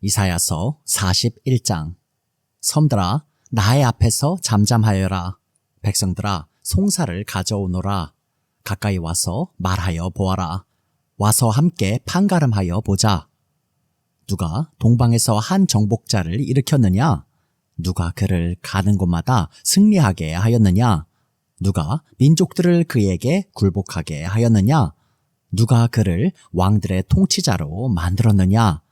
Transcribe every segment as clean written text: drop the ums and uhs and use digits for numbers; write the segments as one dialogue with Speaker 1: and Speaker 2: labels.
Speaker 1: 이사야서 41장. 섬들아, 나의 앞에서 잠잠하여라. 백성들아, 송사를 가져오노라. 가까이 와서 말하여 보아라. 와서 함께 판가름하여 보자. 누가 동방에서 한 정복자를 일으켰느냐? 누가 그를 가는 곳마다 승리하게 하였느냐? 누가 민족들을 그에게 굴복하게 하였느냐? 누가 그를 왕들의 통치자로 만들었느냐?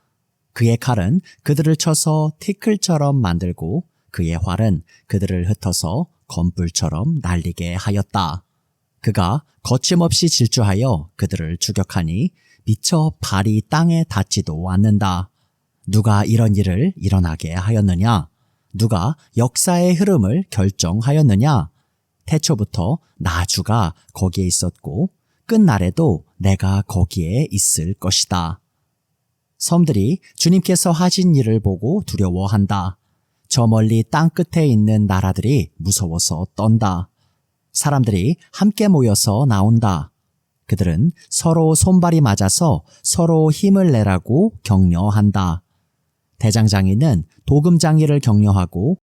Speaker 1: 그의 칼은 그들을 쳐서 티끌처럼 만들고 그의 활은 그들을 흩어서 건불처럼 날리게 하였다. 그가 거침없이 질주하여 그들을 추격하니 미처 발이 땅에 닿지도 않는다. 누가 이런 일을 일어나게 하였느냐? 누가 역사의 흐름을 결정하였느냐? 태초부터 나 주가 거기에 있었고 끝날에도 내가 거기에 있을 것이다. 섬들이 주님께서 하신 일을 보고 두려워한다. 저 멀리 땅 끝에 있는 나라들이 무서워서 떤다. 사람들이 함께 모여서 나온다. 그들은 서로 손발이 맞아서 서로 힘을 내라고 격려한다. 대장장이는 도금장이를 격려하고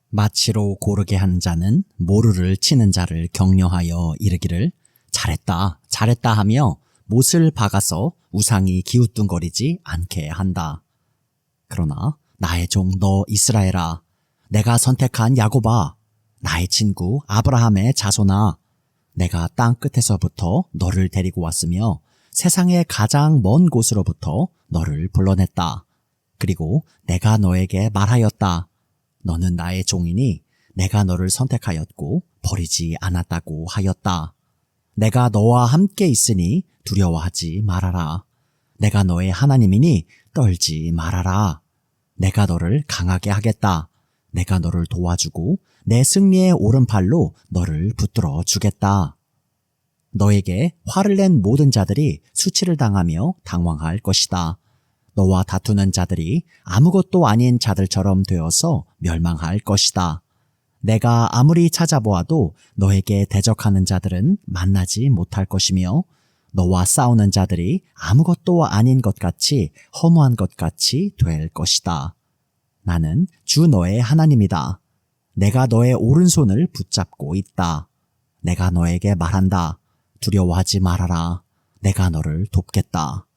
Speaker 1: 마치로 고르게 한 자는 모루를 치는 자를 격려하여 이르기를 잘했다, 잘했다 하며 못을 박아서 우상이 기우뚱거리지 않게 한다. 그러나 나의 종 너 이스라엘아, 내가 선택한 야곱아, 나의 친구 아브라함의 자손아, 내가 땅 끝에서부터 너를 데리고 왔으며 세상의 가장 먼 곳으로부터 너를 불러냈다. 그리고 내가 너에게 말하였다. 너는 나의 종이니 내가 너를 선택하였고 버리지 않았다고 하였다. 내가 너와 함께 있으니 두려워하지 말아라. 내가 너의 하나님이니 떨지 말아라. 내가 너를 강하게 하겠다. 내가 너를 도와주고 내 승리의 오른팔로 너를 붙들어 주겠다. 너에게 화를 낸 모든 자들이 수치를 당하며 당황할 것이다. 너와 다투는 자들이 아무것도 아닌 자들처럼 되어서 멸망할 것이다. 내가 아무리 찾아보아도 너에게 대적하는 자들은 만나지 못할 것이며 너와 싸우는 자들이 아무것도 아닌 것 같이 허무한 것 같이 될 것이다. 나는 주 너의 하나님이다. 내가 너의 오른손을 붙잡고 있다. 내가 너에게 말한다. 두려워하지 말아라. 내가 너를 돕겠다.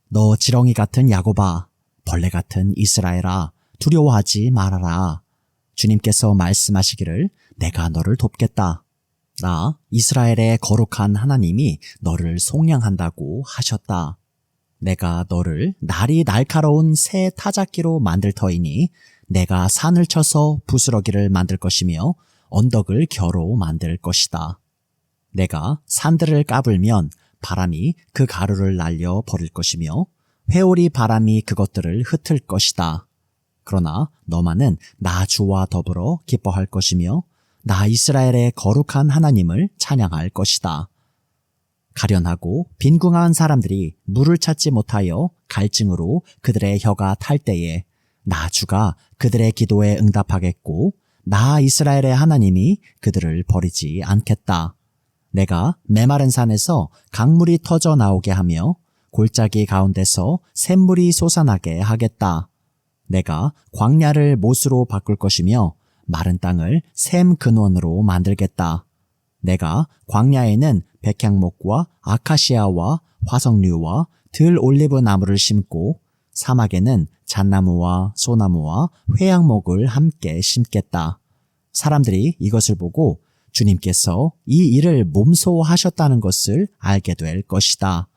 Speaker 1: 너 지렁이 같은 야곱아, 벌레 같은 이스라엘아, 두려워하지 말아라. 주님께서 말씀하시기를 내가 너를 돕겠다. 나 이스라엘의 거룩한 하나님이 너를 속량한다고 하셨다. 내가 너를 날이 날카로운 새 타작기로 만들 터이니 내가 산을 쳐서 부스러기를 만들 것이며 언덕을 겨로 만들 것이다. 내가 산들을 까불면 바람이 그 가루를 날려 버릴 것이며 회오리 바람이 그것들을 흩을 것이다. 그러나 너만은 나 주와 더불어 기뻐할 것이며 나 이스라엘의 거룩한 하나님을 찬양할 것이다. 가련하고 빈궁한 사람들이 물을 찾지 못하여 갈증으로 그들의 혀가 탈 때에 나 주가 그들의 기도에 응답하겠고 나 이스라엘의 하나님이 그들을 버리지 않겠다. 내가 메마른 산에서 강물이 터져 나오게 하며 골짜기 가운데서 샘물이 솟아나게 하겠다. 내가 광야를 못으로 바꿀 것이며 마른 땅을 샘 근원으로 만들겠다. 내가 광야에는 백향목과 아카시아와 화석류와 들 올리브 나무를 심고 사막에는 잣나무와 소나무와 회양목을 함께 심겠다. 사람들이 이것을 보고 주님께서 이 일을 몸소 하셨다는 것을 알게 될 것이다.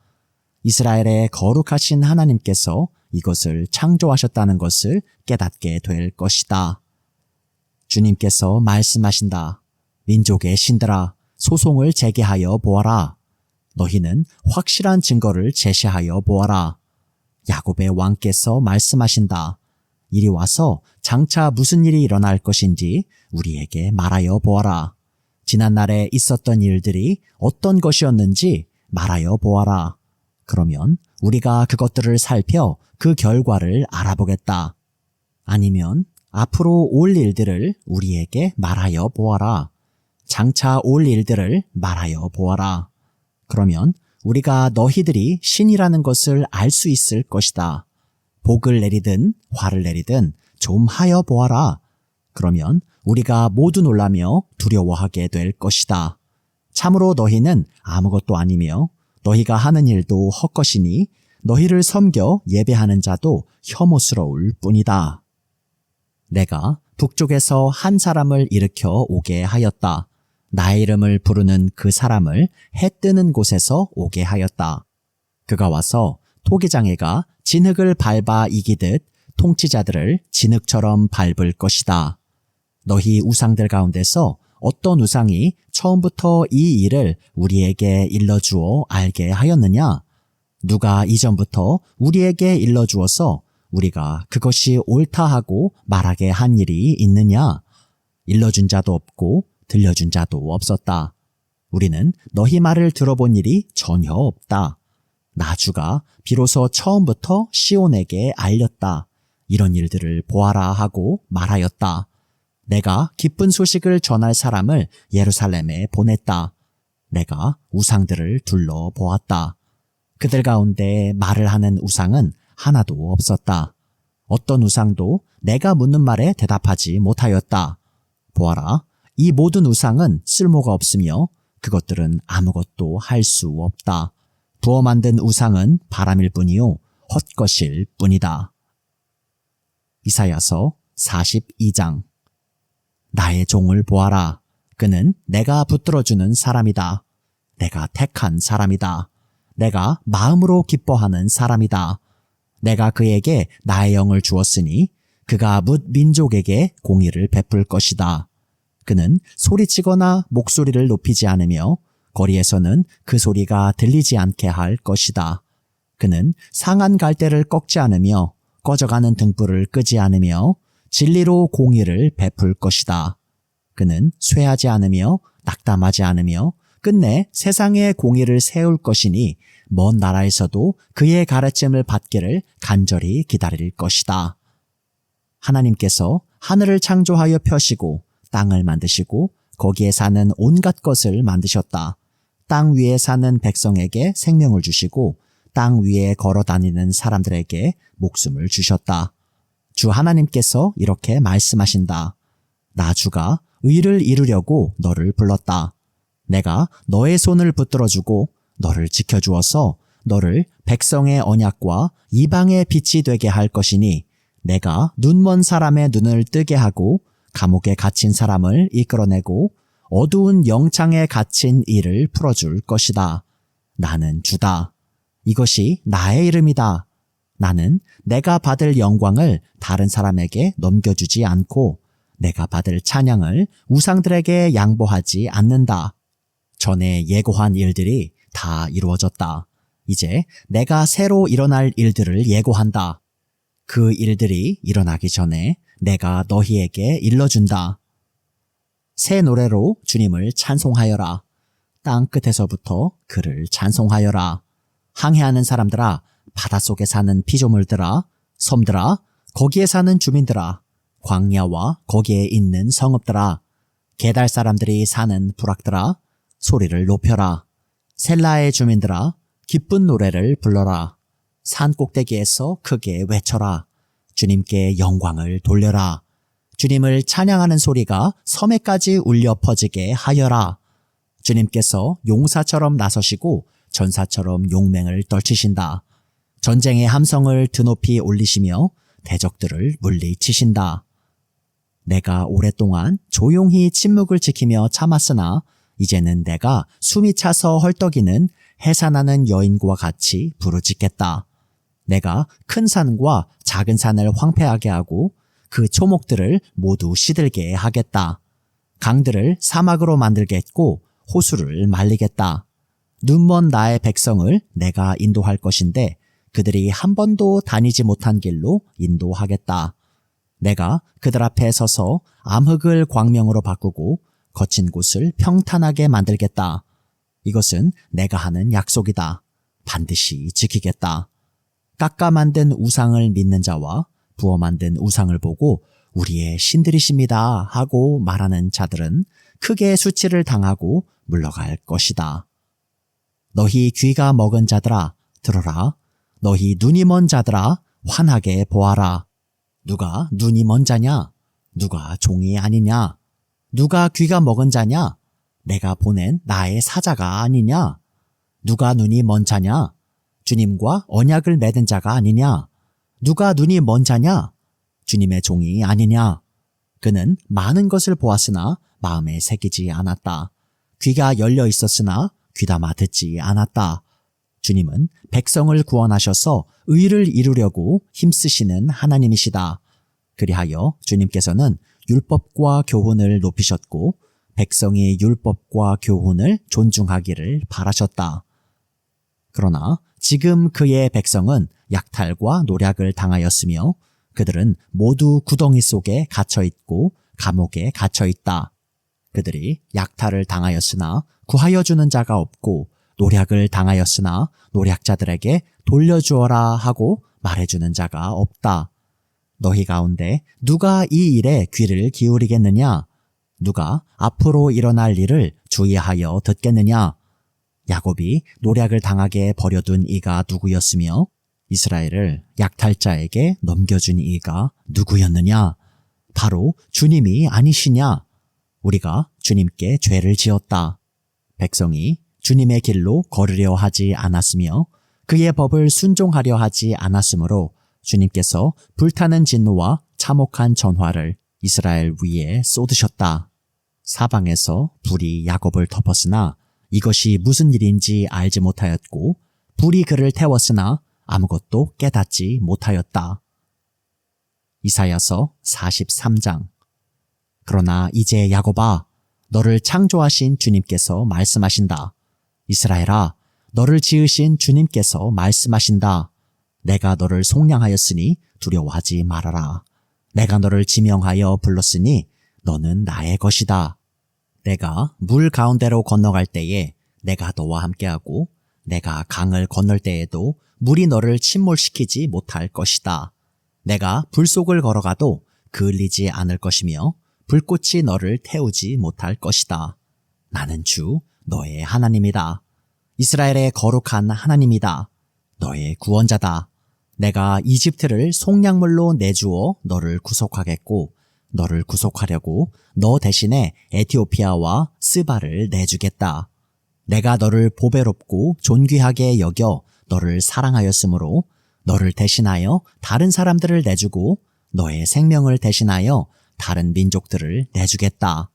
Speaker 1: 이스라엘의 거룩하신 하나님께서 이것을 창조하셨다는 것을 깨닫게 될 것이다. 주님께서 말씀하신다. 민족의 신들아, 소송을 제기하여 보아라. 너희는 확실한 증거를 제시하여 보아라. 야곱의 왕께서 말씀하신다. 이리 와서 장차 무슨 일이 일어날 것인지 우리에게 말하여 보아라. 지난날에 있었던 일들이 어떤 것이었는지 말하여 보아라. 그러면 우리가 그것들을 살펴 그 결과를 알아보겠다. 아니면 앞으로 올 일들을 우리에게 말하여 보아라. 장차 올 일들을 말하여 보아라. 그러면 우리가 너희들이 신이라는 것을 알 수 있을 것이다. 복을 내리든 화를 내리든 좀 하여 보아라. 그러면 우리가 모두 놀라며 두려워하게 될 것이다. 참으로 너희는 아무것도 아니며 너희가 하는 일도 헛것이니 너희를 섬겨 예배하는 자도 혐오스러울 뿐이다. 내가 북쪽에서 한 사람을 일으켜 오게 하였다. 나의 이름을 부르는 그 사람을 해 뜨는 곳에서 오게 하였다. 그가 와서 토기장애가 진흙을 밟아 이기듯 통치자들을 진흙처럼 밟을 것이다. 너희 우상들 가운데서 어떤 우상이 처음부터 이 일을 우리에게 일러주어 알게 하였느냐? 누가 이전부터 우리에게 일러주어서 우리가 그것이 옳다 하고 말하게 한 일이 있느냐? 일러준 자도 없고 들려준 자도 없었다. 우리는 너희 말을 들어본 일이 전혀 없다. 나주가 비로소 처음부터 시온에게 알렸다. 이런 일들을 보아라 하고 말하였다. 내가 기쁜 소식을 전할 사람을 예루살렘에 보냈다. 내가 우상들을 둘러보았다. 그들 가운데 말을 하는 우상은 하나도 없었다. 어떤 우상도 내가 묻는 말에 대답하지 못하였다. 보아라, 이 모든 우상은 쓸모가 없으며 그것들은 아무것도 할 수 없다. 부어 만든 우상은 바람일 뿐이요 헛것일 뿐이다. 이사야서 42장. 나의 종을 보아라. 그는 내가 붙들어주는 사람이다. 내가 택한 사람이다. 내가 마음으로 기뻐하는 사람이다. 내가 그에게 나의 영을 주었으니 그가 뭇 민족에게 공의를 베풀 것이다. 그는 소리치거나 목소리를 높이지 않으며 거리에서는 그 소리가 들리지 않게 할 것이다. 그는 상한 갈대를 꺾지 않으며 꺼져가는 등불을 끄지 않으며 진리로 공의를 베풀 것이다. 그는 쇠하지 않으며 낙담하지 않으며 끝내 세상의 공의를 세울 것이니 먼 나라에서도 그의 가르침을 받기를 간절히 기다릴 것이다. 하나님께서 하늘을 창조하여 펴시고 땅을 만드시고 거기에 사는 온갖 것을 만드셨다. 땅 위에 사는 백성에게 생명을 주시고 땅 위에 걸어 다니는 사람들에게 목숨을 주셨다. 주 하나님께서 이렇게 말씀하신다. 나주가 의를 이루려고 너를 불렀다. 내가 너의 손을 붙들어주고 너를 지켜주어서 너를 백성의 언약과 이방의 빛이 되게 할 것이니 내가 눈먼 사람의 눈을 뜨게 하고 감옥에 갇힌 사람을 이끌어내고 어두운 영창에 갇힌 이를 풀어줄 것이다. 나는 주다. 이것이 나의 이름이다. 나는 내가 받을 영광을 다른 사람에게 넘겨주지 않고 내가 받을 찬양을 우상들에게 양보하지 않는다. 전에 예고한 일들이 다 이루어졌다. 이제 내가 새로 일어날 일들을 예고한다. 그 일들이 일어나기 전에 내가 너희에게 일러준다. 새 노래로 주님을 찬송하여라. 땅 끝에서부터 그를 찬송하여라. 항해하는 사람들아, 바닷속에 사는 피조물들아, 섬들아, 거기에 사는 주민들아, 광야와 거기에 있는 성읍들아, 게달 사람들이 사는 부락들아, 소리를 높여라. 셀라의 주민들아, 기쁜 노래를 불러라. 산 꼭대기에서 크게 외쳐라. 주님께 영광을 돌려라. 주님을 찬양하는 소리가 섬에까지 울려 퍼지게 하여라. 주님께서 용사처럼 나서시고 전사처럼 용맹을 떨치신다. 전쟁의 함성을 드높이 올리시며 대적들을 물리치신다. 내가 오랫동안 조용히 침묵을 지키며 참았으나 이제는 내가 숨이 차서 헐떡이는 해산하는 여인과 같이 부르짖겠다. 내가 큰 산과 작은 산을 황폐하게 하고 그 초목들을 모두 시들게 하겠다. 강들을 사막으로 만들겠고 호수를 말리겠다. 눈먼 나의 백성을 내가 인도할 것인데 그들이 한 번도 다니지 못한 길로 인도하겠다. 내가 그들 앞에 서서 암흑을 광명으로 바꾸고 거친 곳을 평탄하게 만들겠다. 이것은 내가 하는 약속이다. 반드시 지키겠다. 깎아 만든 우상을 믿는 자와 부어 만든 우상을 보고 우리의 신들이십니다 하고 말하는 자들은 크게 수치를 당하고 물러갈 것이다. 너희 귀가 먹은 자들아 들어라. 너희 눈이 먼 자들아 환하게 보아라. 누가 눈이 먼 자냐? 누가 종이 아니냐? 누가 귀가 먹은 자냐? 내가 보낸 나의 사자가 아니냐? 누가 눈이 먼 자냐? 주님과 언약을 맺은 자가 아니냐? 누가 눈이 먼 자냐? 주님의 종이 아니냐? 그는 많은 것을 보았으나 마음에 새기지 않았다. 귀가 열려 있었으나 귀담아 듣지 않았다. 주님은 백성을 구원하셔서 의를 이루려고 힘쓰시는 하나님이시다. 그리하여 주님께서는 율법과 교훈을 높이셨고 백성이 율법과 교훈을 존중하기를 바라셨다. 그러나 지금 그의 백성은 약탈과 노략을 당하였으며 그들은 모두 구덩이 속에 갇혀있고 감옥에 갇혀있다. 그들이 약탈을 당하였으나 구하여 주는 자가 없고 노략을 당하였으나 노략자들에게 돌려주어라 하고 말해주는 자가 없다. 너희 가운데 누가 이 일에 귀를 기울이겠느냐? 누가 앞으로 일어날 일을 주의하여 듣겠느냐? 야곱이 노략을 당하게 버려둔 이가 누구였으며 이스라엘을 약탈자에게 넘겨준 이가 누구였느냐? 바로 주님이 아니시냐? 우리가 주님께 죄를 지었다. 백성이 주님의 길로 걸으려 하지 않았으며 그의 법을 순종하려 하지 않았으므로 주님께서 불타는 진노와 참혹한 전화를 이스라엘 위에 쏟으셨다. 사방에서 불이 야곱을 덮었으나 이것이 무슨 일인지 알지 못하였고 불이 그를 태웠으나 아무것도 깨닫지 못하였다. 이사야서 43장. 그러나 이제 야곱아, 너를 창조하신 주님께서 말씀하신다. 이스라엘아, 너를 지으신 주님께서 말씀하신다. 내가 너를 속량하였으니 두려워하지 말아라. 내가 너를 지명하여 불렀으니 너는 나의 것이다. 내가 물 가운데로 건너갈 때에 내가 너와 함께하고 내가 강을 건널 때에도 물이 너를 침몰시키지 못할 것이다. 내가 불 속을 걸어가도 그을리지 않을 것이며 불꽃이 너를 태우지 못할 것이다. 나는 주 너의 하나님이다. 이스라엘의 거룩한 하나님이다. 너의 구원자다. 내가 이집트를 속량물로 내주어 너를 구속하겠고 너를 구속하려고 너 대신에 에티오피아와 스바를 내주겠다. 내가 너를 보배롭고 존귀하게 여겨 너를 사랑하였으므로 너를 대신하여 다른 사람들을 내주고 너의 생명을 대신하여 다른 민족들을 내주겠다.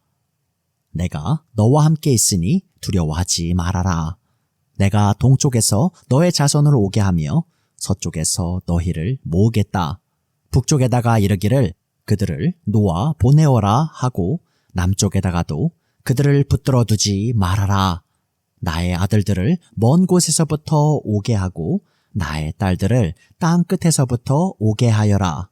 Speaker 1: 내가 너와 함께 있으니 두려워하지 말아라. 내가 동쪽에서 너의 자손을 오게 하며 서쪽에서 너희를 모으겠다. 북쪽에다가 이르기를 그들을 놓아 보내어라 하고 남쪽에다가도 그들을 붙들어 두지 말아라. 나의 아들들을 먼 곳에서부터 오게 하고 나의 딸들을 땅 끝에서부터 오게 하여라.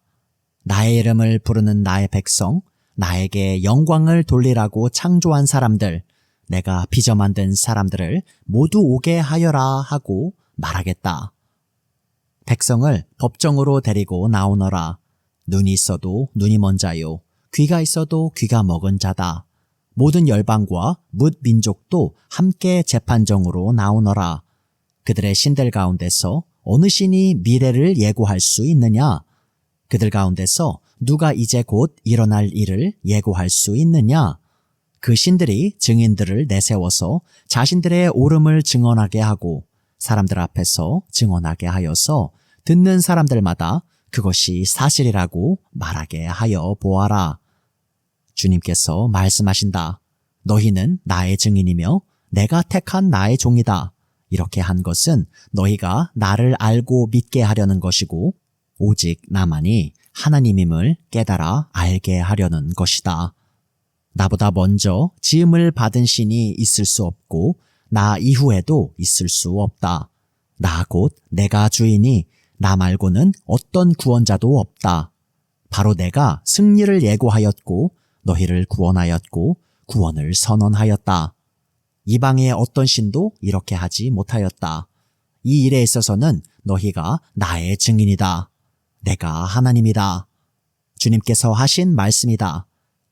Speaker 1: 나의 이름을 부르는 나의 백성, 나에게 영광을 돌리라고 창조한 사람들, 내가 빚어 만든 사람들을 모두 오게 하여라 하고 말하겠다. 백성을 법정으로 데리고 나오너라. 눈이 있어도 눈이 먼 자요, 귀가 있어도 귀가 먹은 자다. 모든 열방과 뭇 민족도 함께 재판정으로 나오너라. 그들의 신들 가운데서 어느 신이 미래를 예고할 수 있느냐? 그들 가운데서 누가 이제 곧 일어날 일을 예고할 수 있느냐? 그 신들이 증인들을 내세워서 자신들의 옳음을 증언하게 하고 사람들 앞에서 증언하게 하여서 듣는 사람들마다 그것이 사실이라고 말하게 하여 보아라. 주님께서 말씀하신다. 너희는 나의 증인이며 내가 택한 나의 종이다. 이렇게 한 것은 너희가 나를 알고 믿게 하려는 것이고 오직 나만이 하나님임을 깨달아 알게 하려는 것이다. 나보다 먼저 지음을 받은 신이 있을 수 없고 나 이후에도 있을 수 없다. 나 곧 내가 주이니 나 말고는 어떤 구원자도 없다. 바로 내가 승리를 예고하였고 너희를 구원하였고 구원을 선언하였다. 이방의 어떤 신도 이렇게 하지 못하였다. 이 일에 있어서는 너희가 나의 증인이다. 내가 하나님이다. 주님께서 하신 말씀이다.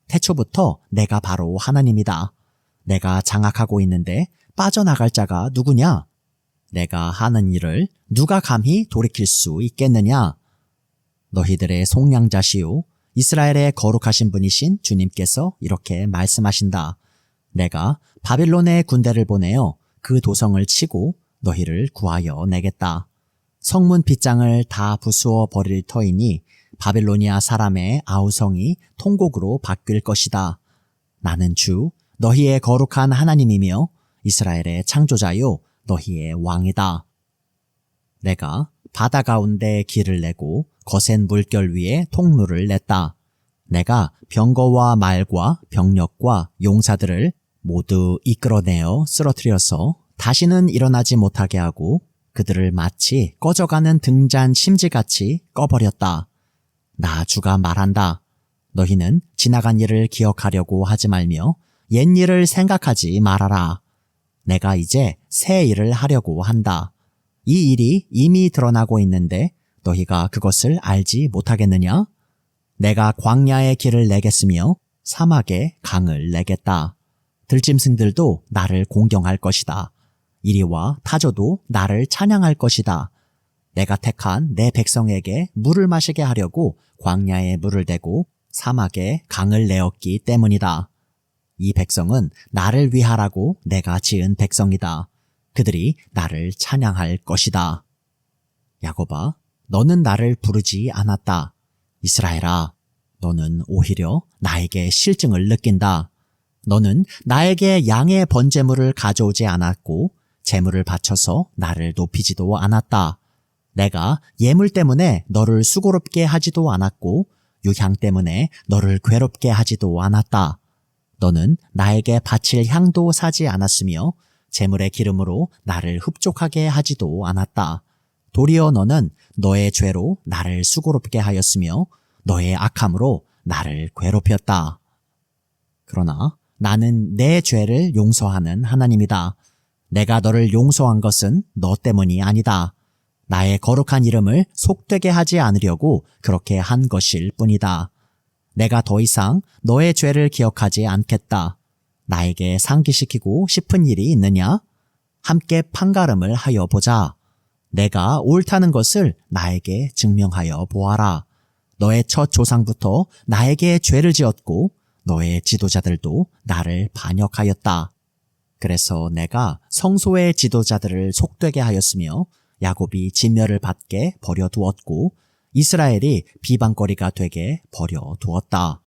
Speaker 1: 태초부터 내가 바로 하나님이다. 내가 장악하고 있는데 빠져나갈 자가 누구냐? 내가 하는 일을 누가 감히 돌이킬 수 있겠느냐? 너희들의 속량자시오 이스라엘의 거룩하신 분이신 주님께서 이렇게 말씀하신다. 내가 바빌론의 군대를 보내어 그 도성을 치고 너희를 구하여 내겠다. 성문 빗장을 다 부수어 버릴 터이니 바빌로니아 사람의 아우성이 통곡으로 바뀔 것이다. 나는 주 너희의 거룩한 하나님이며 이스라엘의 창조자요 너희의 왕이다. 내가 바다 가운데 길을 내고 거센 물결 위에 통로를 냈다. 내가 병거와 말과 병력과 용사들을 모두 이끌어내어 쓰러뜨려서 다시는 일어나지 못하게 하고 그들을 마치 꺼져가는 등잔 심지같이 꺼버렸다. 나 주가 말한다. 너희는 지나간 일을 기억하려고 하지 말며 옛 일을 생각하지 말아라. 내가 이제 새 일을 하려고 한다. 이 일이 이미 드러나고 있는데 너희가 그것을 알지 못하겠느냐? 내가 광야의 길을 내겠으며 사막에 강을 내겠다. 들짐승들도 나를 공경할 것이다. 이리와 타조도 나를 찬양할 것이다. 내가 택한 내 백성에게 물을 마시게 하려고 광야에 물을 대고 사막에 강을 내었기 때문이다. 이 백성은 나를 위하라고 내가 지은 백성이다. 그들이 나를 찬양할 것이다. 야곱아, 너는 나를 부르지 않았다. 이스라엘아, 너는 오히려 나에게 실증을 느낀다. 너는 나에게 양의 번제물을 가져오지 않았고 제물을 바쳐서 나를 높이지도 않았다. 내가 예물 때문에 너를 수고롭게 하지도 않았고 유향 때문에 너를 괴롭게 하지도 않았다. 너는 나에게 바칠 향도 사지 않았으며 제물의 기름으로 나를 흡족하게 하지도 않았다. 도리어 너는 너의 죄로 나를 수고롭게 하였으며 너의 악함으로 나를 괴롭혔다. 그러나 나는 내 죄를 용서하는 하나님이다. 내가 너를 용서한 것은 너 때문이 아니다. 나의 거룩한 이름을 속되게 하지 않으려고 그렇게 한 것일 뿐이다. 내가 더 이상 너의 죄를 기억하지 않겠다. 나에게 상기시키고 싶은 일이 있느냐? 함께 판가름을 하여 보자. 내가 옳다는 것을 나에게 증명하여 보아라. 너의 첫 조상부터 나에게 죄를 지었고 너의 지도자들도 나를 반역하였다. 그래서 내가 성소의 지도자들을 속되게 하였으며 야곱이 진멸을 받게 버려두었고 이스라엘이 비방거리가 되게 버려두었다.